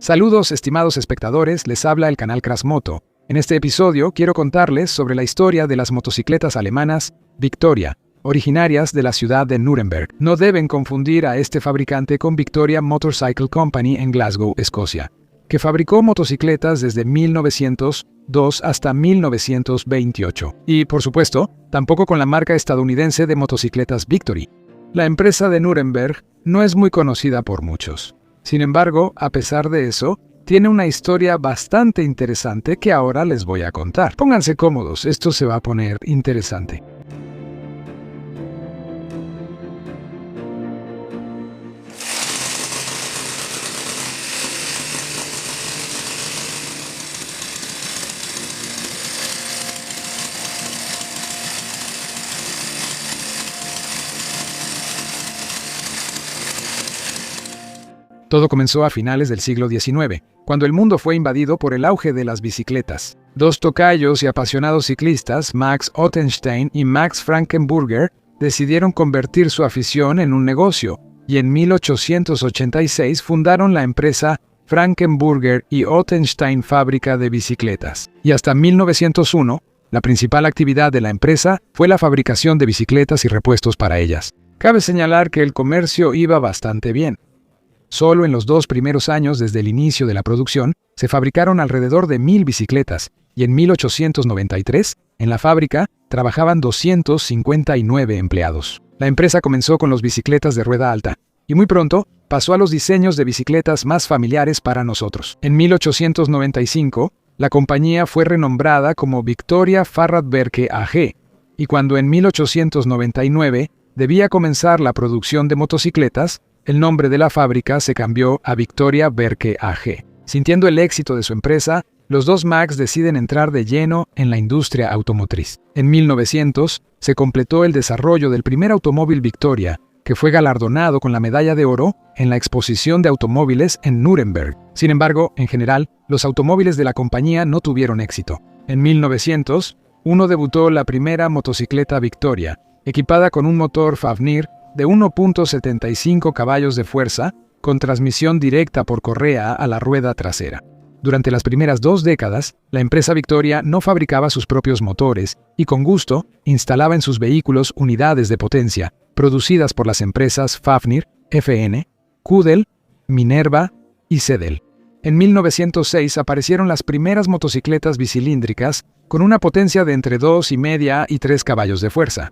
Saludos, estimados espectadores, les habla el canal Crasmoto. En este episodio quiero contarles sobre la historia de las motocicletas alemanas Victoria, originarias de la ciudad de Nuremberg. No deben confundir a este fabricante con Victoria Motorcycle Company en Glasgow, Escocia, que fabricó motocicletas desde 1902 hasta 1928. Y, por supuesto, tampoco con la marca estadounidense de motocicletas Victory. La empresa de Nuremberg no es muy conocida por muchos. Sin embargo, a pesar de eso, tiene una historia bastante interesante que ahora les voy a contar. Pónganse cómodos, esto se va a poner interesante. Todo comenzó a finales del siglo XIX, cuando el mundo fue invadido por el auge de las bicicletas. Dos tocayos y apasionados ciclistas, Max Ottenstein y Max Frankenburger, decidieron convertir su afición en un negocio, y en 1886 fundaron la empresa Frankenburger y Ottenstein Fábrica de Bicicletas. Y hasta 1901, la principal actividad de la empresa fue la fabricación de bicicletas y repuestos para ellas. Cabe señalar que el comercio iba bastante bien. Solo en los 2 primeros años desde el inicio de la producción, se fabricaron alrededor de 1000 bicicletas, y en 1893, en la fábrica, trabajaban 259 empleados. La empresa comenzó con las bicicletas de rueda alta, y muy pronto pasó a los diseños de bicicletas más familiares para nosotros. En 1895, la compañía fue renombrada como Victoria Fahrradwerke AG, y cuando en 1899 debía comenzar la producción de motocicletas, el nombre de la fábrica se cambió a Victoria Werke AG. Sintiendo el éxito de su empresa, los dos Max deciden entrar de lleno en la industria automotriz. En 1900 se completó el desarrollo del primer automóvil Victoria, que fue galardonado con la medalla de oro en la exposición de automóviles en Nuremberg. Sin embargo, en general, los automóviles de la compañía no tuvieron éxito. En 1901 debutó la primera motocicleta Victoria, equipada con un motor Fafnir de 1.75 caballos de fuerza, con transmisión directa por correa a la rueda trasera. Durante las primeras 2 décadas, la empresa Victoria no fabricaba sus propios motores y con gusto instalaba en sus vehículos unidades de potencia, producidas por las empresas Fafnir, FN, Kudel, Minerva y Sedel. En 1906 aparecieron las primeras motocicletas bicilíndricas con una potencia de entre 2,5 y 3 caballos de fuerza.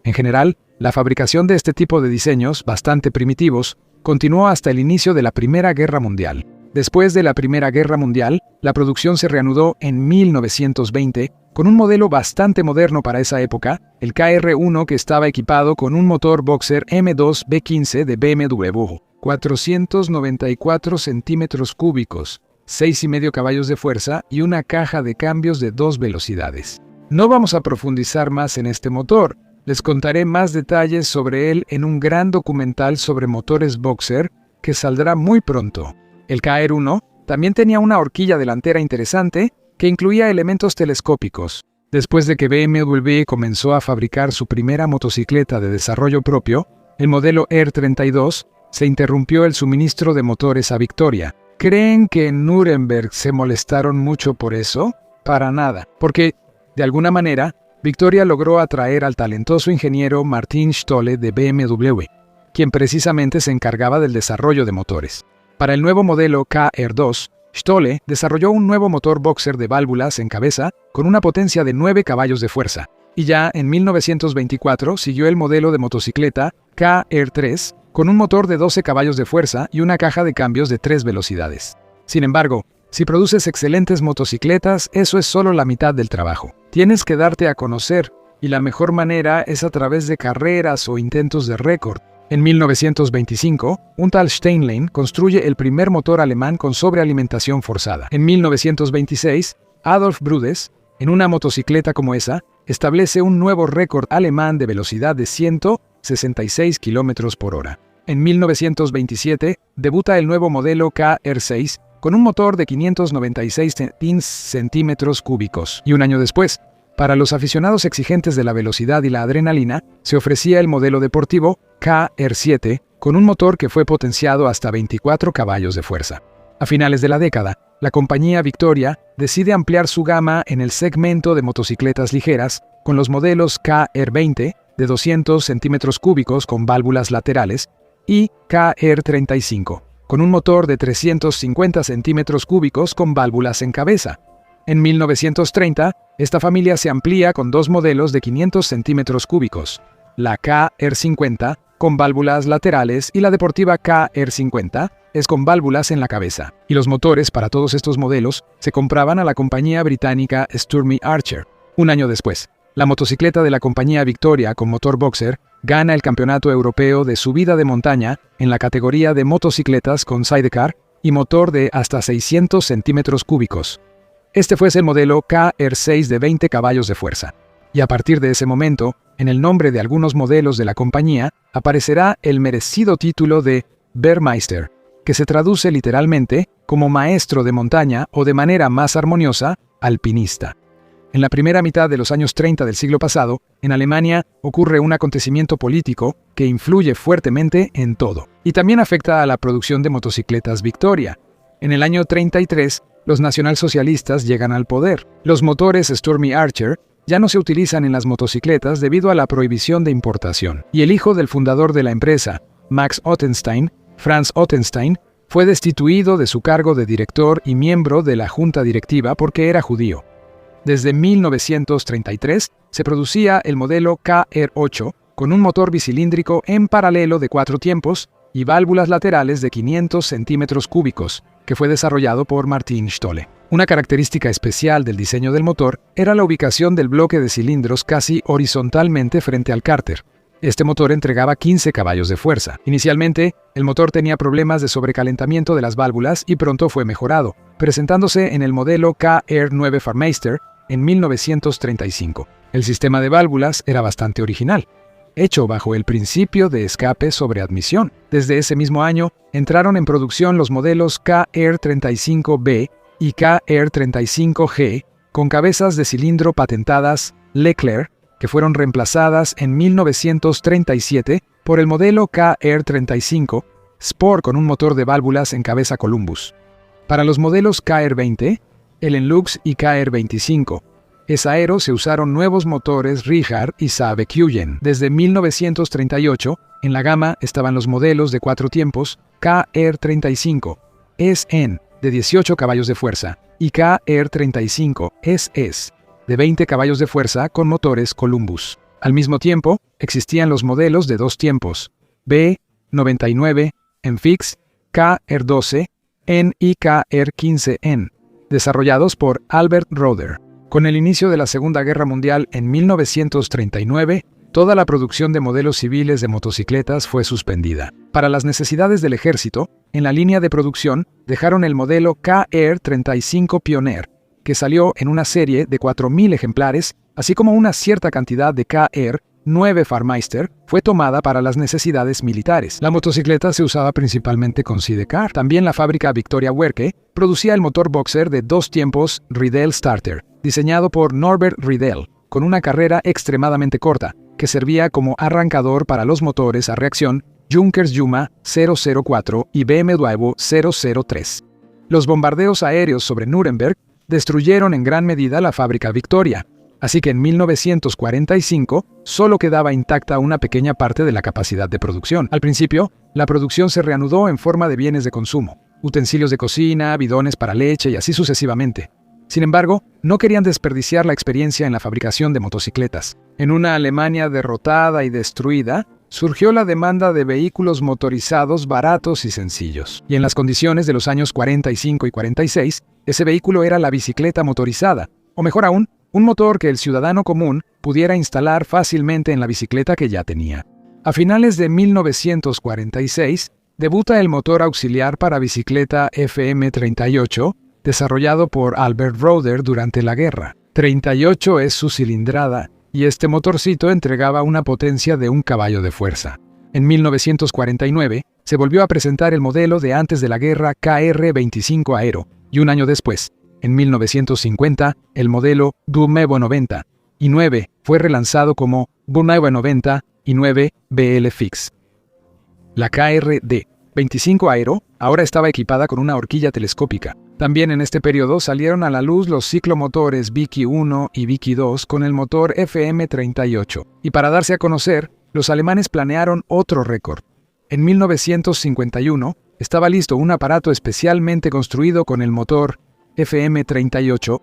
En general, la fabricación de este tipo de diseños, bastante primitivos, continuó hasta el inicio de la Primera Guerra Mundial. Después de la Primera Guerra Mundial, la producción se reanudó en 1920 con un modelo bastante moderno para esa época, el KR1, que estaba equipado con un motor Boxer M2 B15 de BMW, 494 centímetros cúbicos, 6,5 caballos de fuerza y una caja de cambios de 2 velocidades. No vamos a profundizar más en este motor. Les contaré más detalles sobre él en un gran documental sobre motores Boxer que saldrá muy pronto. El KR1 también tenía una horquilla delantera interesante que incluía elementos telescópicos. Después de que BMW comenzó a fabricar su primera motocicleta de desarrollo propio, el modelo R32, se interrumpió el suministro de motores a Victoria. ¿Creen que en Nuremberg se molestaron mucho por eso? Para nada, porque, de alguna manera, Victoria logró atraer al talentoso ingeniero Martin Stolle de BMW, quien precisamente se encargaba del desarrollo de motores. Para el nuevo modelo KR2, Stolle desarrolló un nuevo motor Boxer de válvulas en cabeza con una potencia de 9 caballos de fuerza, y ya en 1924 siguió el modelo de motocicleta KR3 con un motor de 12 caballos de fuerza y una caja de cambios de 3 velocidades. Sin embargo, si produces excelentes motocicletas, eso es solo la mitad del trabajo. Tienes que darte a conocer, y la mejor manera es a través de carreras o intentos de récord. En 1925, un tal Steinlein construye el primer motor alemán con sobrealimentación forzada. En 1926, Adolf Brudes, en una motocicleta como esa, establece un nuevo récord alemán de velocidad de 166 km por hora. En 1927, debuta el nuevo modelo KR6, con un motor de 596 centímetros cúbicos. Y un año después, para los aficionados exigentes de la velocidad y la adrenalina, se ofrecía el modelo deportivo KR7, con un motor que fue potenciado hasta 24 caballos de fuerza. A finales de la década, la compañía Victoria decide ampliar su gama en el segmento de motocicletas ligeras con los modelos KR20 de 200 centímetros cúbicos con válvulas laterales y KR35 con un motor de 350 centímetros cúbicos con válvulas en cabeza. En 1930, esta familia se amplía con dos modelos de 500 centímetros cúbicos, la KR50 con válvulas laterales y la deportiva KR50 es con válvulas en la cabeza. Y los motores para todos estos modelos se compraban a la compañía británica Sturmey Archer. Un año después, la motocicleta de la compañía Victoria con motor boxer gana el campeonato europeo de subida de montaña en la categoría de motocicletas con sidecar y motor de hasta 600 centímetros cúbicos. Este fue el modelo KR6 de 20 caballos de fuerza. Y a partir de ese momento, en el nombre de algunos modelos de la compañía, aparecerá el merecido título de Bergmeister, que se traduce literalmente como maestro de montaña o de manera más armoniosa, alpinista. En la primera mitad de los años 30 del siglo pasado, en Alemania ocurre un acontecimiento político que influye fuertemente en todo, y también afecta a la producción de motocicletas Victoria. En el año 33, los nacionalsocialistas llegan al poder. Los motores Sturmey Archer ya no se utilizan en las motocicletas debido a la prohibición de importación, y el hijo del fundador de la empresa, Max Ottenstein, Franz Ottenstein, fue destituido de su cargo de director y miembro de la junta directiva porque era judío. Desde 1933 se producía el modelo KR8 con un motor bicilíndrico en paralelo de 4 tiempos y válvulas laterales de 500 centímetros cúbicos, que fue desarrollado por Martin Stolle. Una característica especial del diseño del motor era la ubicación del bloque de cilindros casi horizontalmente frente al cárter. Este motor entregaba 15 caballos de fuerza. Inicialmente, el motor tenía problemas de sobrecalentamiento de las válvulas y pronto fue mejorado, presentándose en el modelo KR9 Farmeister en 1935. El sistema de válvulas era bastante original, hecho bajo el principio de escape sobre admisión. Desde ese mismo año, entraron en producción los modelos KR35B y KR35G con cabezas de cilindro patentadas Leclerc, que fueron reemplazadas en 1937 por el modelo KR35 Sport con un motor de válvulas en cabeza Columbus. Para los modelos KR20, Elenlux y KR25, Aero se usaron nuevos motores Richard y Saab Kuyen. Desde 1938, en la gama estaban los modelos de 4 tiempos KR35 SN de 18 caballos de fuerza y KR35 SS de 20 caballos de fuerza con motores Columbus. Al mismo tiempo, existían los modelos de 2 tiempos B99, Enfix, KR12, N y KR15N, desarrollados por Albert Roeder. Con el inicio de la Segunda Guerra Mundial en 1939, toda la producción de modelos civiles de motocicletas fue suspendida. Para las necesidades del ejército, en la línea de producción dejaron el modelo KR35 Pioneer, que salió en una serie de 4.000 ejemplares, así como una cierta cantidad de KR9 Farmeister fue tomada para las necesidades militares. La motocicleta se usaba principalmente con sidecar. También la fábrica Victoria Werke producía el motor boxer de 2 tiempos Riedel Starter, diseñado por Norbert Riedel, con una carrera extremadamente corta, que servía como arrancador para los motores a reacción Junkers Juma 004 y BMW 003. Los bombardeos aéreos sobre Nuremberg destruyeron en gran medida la fábrica Victoria, así que en 1945 solo quedaba intacta una pequeña parte de la capacidad de producción. Al principio, la producción se reanudó en forma de bienes de consumo, utensilios de cocina, bidones para leche y así sucesivamente. Sin embargo, no querían desperdiciar la experiencia en la fabricación de motocicletas. En una Alemania derrotada y destruida, surgió la demanda de vehículos motorizados baratos y sencillos. Y en las condiciones de los años 45 y 46, ese vehículo era la bicicleta motorizada, o mejor aún, un motor que el ciudadano común pudiera instalar fácilmente en la bicicleta que ya tenía. A finales de 1946, debuta el motor auxiliar para bicicleta FM38, desarrollado por Albert Roeder durante la guerra. 38 es su cilindrada, y este motorcito entregaba una potencia de 1 caballo de fuerza. En 1949, se volvió a presentar el modelo de antes de la guerra KR25 Aero, y un año después, en 1950, el modelo Dumevo 90 y 9 fue relanzado como Dumevo 90 y 9 BL Fix. La KRD 25 Aero ahora estaba equipada con una horquilla telescópica. También en este periodo salieron a la luz los ciclomotores Vicky 1 y Vicky 2 con el motor FM38. Y para darse a conocer, los alemanes planearon otro récord. En 1951 estaba listo un aparato especialmente construido con el motor FM38.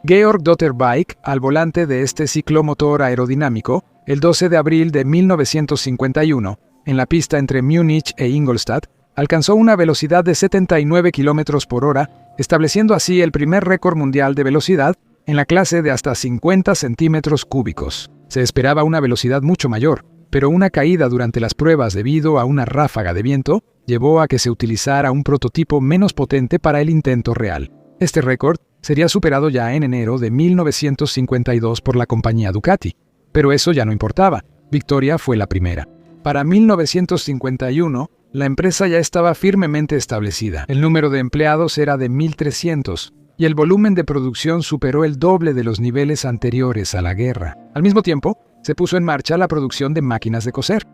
Georg Dotterbike, al volante de este ciclomotor aerodinámico, el 12 de abril de 1951, en la pista entre Múnich e Ingolstadt, alcanzó una velocidad de 79 km por hora, estableciendo así el primer récord mundial de velocidad en la clase de hasta 50 centímetros cúbicos. Se esperaba una velocidad mucho mayor, pero una caída durante las pruebas debido a una ráfaga de viento llevó a que se utilizara un prototipo menos potente para el intento real. Este récord sería superado ya en enero de 1952 por la compañía Ducati. Pero eso ya no importaba. Victoria fue la primera. Para 1951, la empresa ya estaba firmemente establecida. El número de empleados era de 1.300 y el volumen de producción superó el doble de los niveles anteriores a la guerra. Al mismo tiempo, se puso en marcha la producción de máquinas de coser.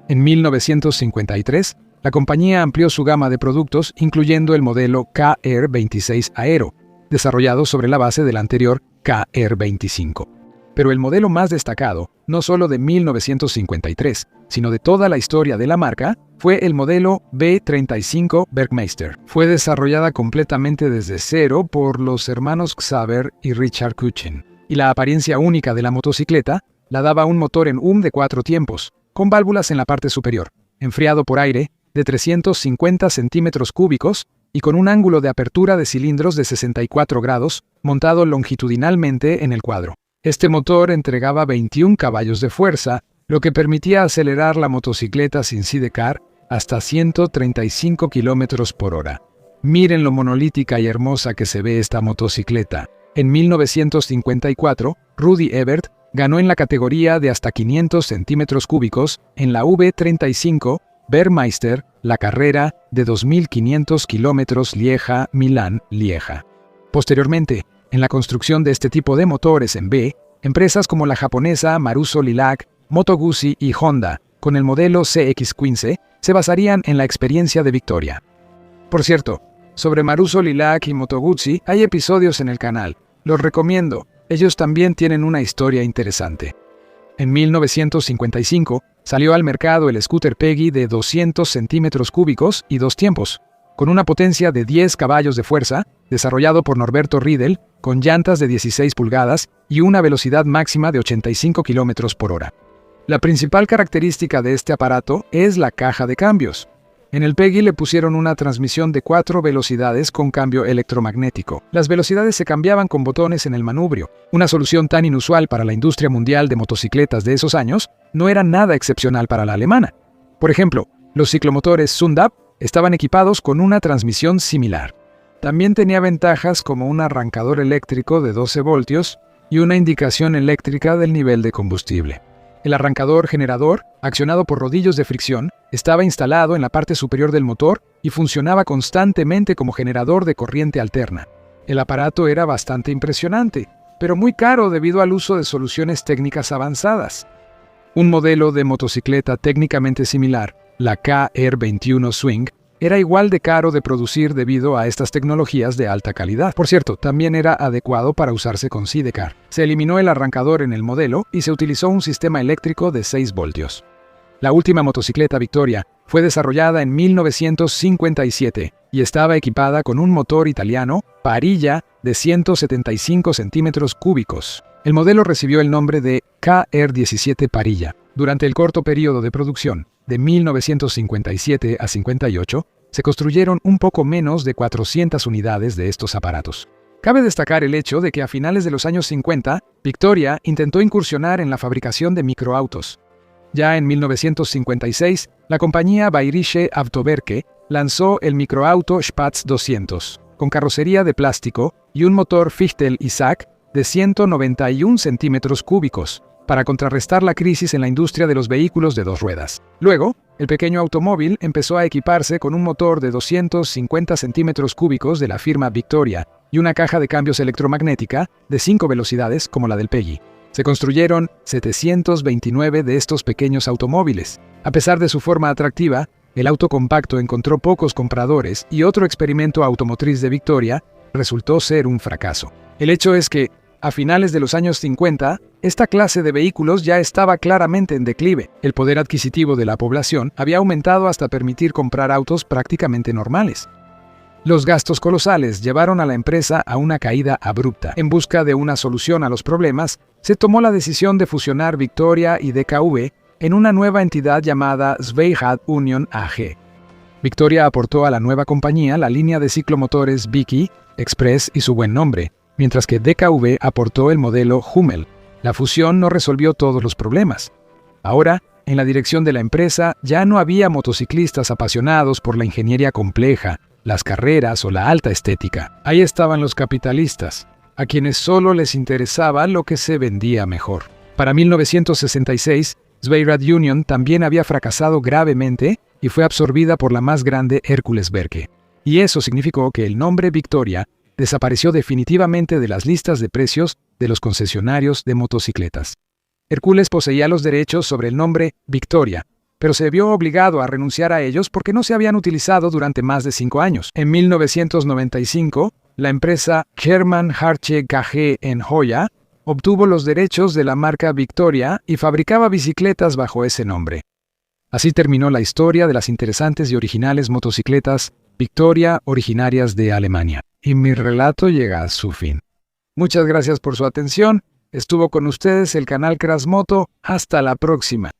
En 1953, la compañía amplió su gama de productos, incluyendo el modelo KR26 Aero, desarrollado sobre la base del anterior KR25. Pero el modelo más destacado, no solo de 1953, sino de toda la historia de la marca, fue el modelo B35 Bergmeister. Fue desarrollada completamente desde cero por los hermanos Xaver y Richard Kuchen. Y la apariencia única de la motocicleta la daba un motor en de 4 tiempos, con válvulas en la parte superior, enfriado por aire, de 350 centímetros cúbicos y con un ángulo de apertura de cilindros de 64 grados, montado longitudinalmente en el cuadro. Este motor entregaba 21 caballos de fuerza, lo que permitía acelerar la motocicleta sin sidecar hasta 135 kilómetros por hora. Miren lo monolítica y hermosa que se ve esta motocicleta. En 1954, Rudi Ebert ganó en la categoría de hasta 500 centímetros cúbicos en la V35 Bergmeister, la carrera de 2.500 kilómetros Lieja-Milán-Lieja. Posteriormente, en la construcción de este tipo de motores en B, empresas como la japonesa Maruso Lilac, Moto Guzzi y Honda, con el modelo CX-15, se basarían en la experiencia de Victoria. Por cierto, sobre Maruso Lilac y Moto Guzzi hay episodios en el canal. Los recomiendo, ellos también tienen una historia interesante. En 1955 salió al mercado el scooter Peggy de 200 centímetros cúbicos y 2 tiempos, con una potencia de 10 caballos de fuerza, desarrollado por Norberto Riedel, con llantas de 16 pulgadas y una velocidad máxima de 85 kilómetros por hora. La principal característica de este aparato es la caja de cambios. En el Peggy le pusieron una transmisión de 4 velocidades con cambio electromagnético. Las velocidades se cambiaban con botones en el manubrio. Una solución tan inusual para la industria mundial de motocicletas de esos años no era nada excepcional para la alemana. Por ejemplo, los ciclomotores Sundab estaban equipados con una transmisión similar. También tenía ventajas como un arrancador eléctrico de 12 voltios y una indicación eléctrica del nivel de combustible. El arrancador generador, accionado por rodillos de fricción, estaba instalado en la parte superior del motor y funcionaba constantemente como generador de corriente alterna. El aparato era bastante impresionante, pero muy caro debido al uso de soluciones técnicas avanzadas. Un modelo de motocicleta técnicamente similar, la KR21 Swing, era igual de caro de producir debido a estas tecnologías de alta calidad. Por cierto, también era adecuado para usarse con sidecar. Se eliminó el arrancador en el modelo y se utilizó un sistema eléctrico de 6 voltios. La última motocicleta Victoria fue desarrollada en 1957 y estaba equipada con un motor italiano Parilla de 175 centímetros cúbicos. El modelo recibió el nombre de KR17 Parilla. Durante el corto periodo de producción, de 1957 a 58, se construyeron un poco menos de 400 unidades de estos aparatos. Cabe destacar el hecho de que a finales de los años 50, Victoria intentó incursionar en la fabricación de microautos. Ya en 1956, la compañía Bayerische Autowerke lanzó el microauto Spatz 200, con carrocería de plástico y un motor Fichtel-Isaac de 191 centímetros cúbicos, para contrarrestar la crisis en la industria de los vehículos de 2 ruedas. Luego, el pequeño automóvil empezó a equiparse con un motor de 250 centímetros cúbicos de la firma Victoria y una caja de cambios electromagnética de 5 velocidades como la del Peggy. Se construyeron 729 de estos pequeños automóviles. A pesar de su forma atractiva, El auto compacto encontró pocos compradores y otro experimento automotriz de Victoria resultó ser un fracaso. El hecho es que, a finales de los años 50, esta clase de vehículos ya estaba claramente en declive. El poder adquisitivo de la población había aumentado hasta permitir comprar autos prácticamente normales. Los gastos colosales llevaron a la empresa a una caída abrupta. En busca de una solución a los problemas, se tomó la decisión de fusionar Victoria y DKV en una nueva entidad llamada Sveihat Union AG. Victoria aportó a la nueva compañía la línea de ciclomotores Vicky, Express y su buen nombre, mientras que DKV aportó el modelo Hummel. La fusión no resolvió todos los problemas. Ahora, en la dirección de la empresa, ya no había motociclistas apasionados por la ingeniería compleja, las carreras o la alta estética. Ahí estaban los capitalistas, a quienes solo les interesaba lo que se vendía mejor. Para 1966, Sveihat Union también había fracasado gravemente y fue absorbida por la más grande Hercules Werke. Y eso significó que el nombre Victoria desapareció definitivamente de las listas de precios de los concesionarios de motocicletas. Hercules poseía los derechos sobre el nombre Victoria, pero se vio obligado a renunciar a ellos porque no se habían utilizado durante más de 5 años. En 1995, la empresa Hermann Hartje KG en Hoya obtuvo los derechos de la marca Victoria y fabricaba bicicletas bajo ese nombre. Así terminó la historia de las interesantes y originales motocicletas Victoria originarias de Alemania. Y mi relato llega a su fin. Muchas gracias por su atención. Estuvo con ustedes el canal Crasmoto. Hasta la próxima.